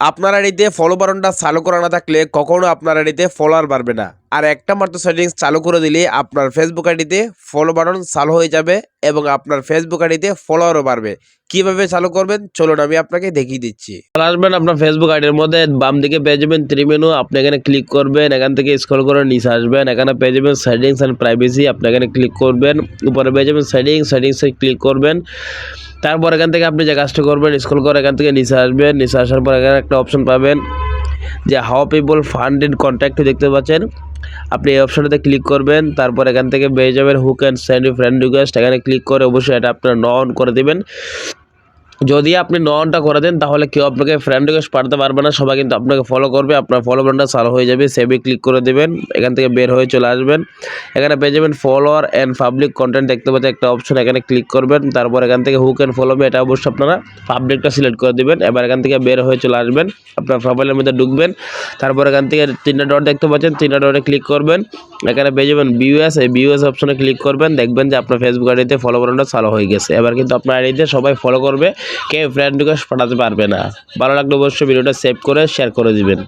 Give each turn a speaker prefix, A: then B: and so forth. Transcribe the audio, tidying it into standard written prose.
A: আপনার আইডিতে ফলো বাটনটা চালু করা না থাকলে কখনো আপনার আইডিতে ফলোয়ার বাড়বে না। আর একটা মাত্র সেটিংস চালু করে দিলে আপনার ফেসবুক আইডিতে ফলো বাটন চালু হয়ে যাবে এবং আপনার ফেসবুক আইডিতে ফলোয়ারও বাড়বে। কিভাবে চালু করবেন চলুন আমি আপনাকে দেখিয়ে দিচ্ছি।
B: আসবেন আপনার ফেসবুক আইডির মধ্যে বাম দিকে পেয়ে যাবেন 3 মেনু, আপনি এখানে ক্লিক করবেন, এখান থেকে স্ক্রল করে নিচে আসবেন, এখানে পেয়ে যাবেন সেটিংস এন্ড প্রাইভেসি, আপনি এখানে ক্লিক করবেন, উপরে পেয়ে যাবেন সেটিংসে ক্লিক করবেন। তারপর এখান থেকে আপনি যে কাজটা করবেন স্ক্রল করে এখান থেকে নিচে আসবেন, নিচে আসার পর এখানে একটা অপশন পাবেন যে how people fund in contact দেখতে পাচ্ছেন, আপনি এই অপশনটাতে ক্লিক করবেন। তারপর এখান থেকে পেয়ে যাবেন who can send you friend request, এখানে ক্লিক করে অবশ্যই এটা আপনার অন করে দেবেন। যদি আপনি অনটা করে দেন তাহলে কেউ আপনাকে ফ্রেন্ড রিকোয়েস্ট পাঠাতে পারবে না, সবাই কিন্তু আপনাকে ফলো করবে, আপনার ফলো বাটনটা চালু হয়ে যাবে। সেভে ক্লিক করে দেবেন, এখান থেকে বের হয়ে চলে আসবেন, এখানে পেয়ে যাবেন ফলোয়ার অ্যান্ড পাবলিক কন্টেন্ট দেখতে পাচ্ছেন একটা অপশন, এখানে ক্লিক করবেন। তারপর এখান থেকে হু ক্যান ফলো মি, এটা অবশ্যই আপনারা পাবলিকটা সিলেক্ট করে দেবেন। এবার এখান থেকে বের হয়ে চলে আসবেন, আপনার প্রোফাইলের মধ্যে ঢুকবেন। তারপর এখান থেকে 3টা ডট দেখতে পাচ্ছেন, 3টা ডটে ক্লিক করবেন, এখানে পেয়ে যাবেন ভিউএস, এই ভিউএস অপশনে ক্লিক করবেন, দেখবেন যে আপনার ফেসবুক আইডিতে ফলো বাটনটা চালু হয়ে গেছে। এবার কিন্তু আপনার আইডিতে সবাই ফলো করবে, কেউ ফ্রেন্ড রিকোয়েস্ট পাঠাতে পারবে না। ভালো লাগলে অবশ্যই ভিডিওটা সেভ করে শেয়ার করে দিবেন।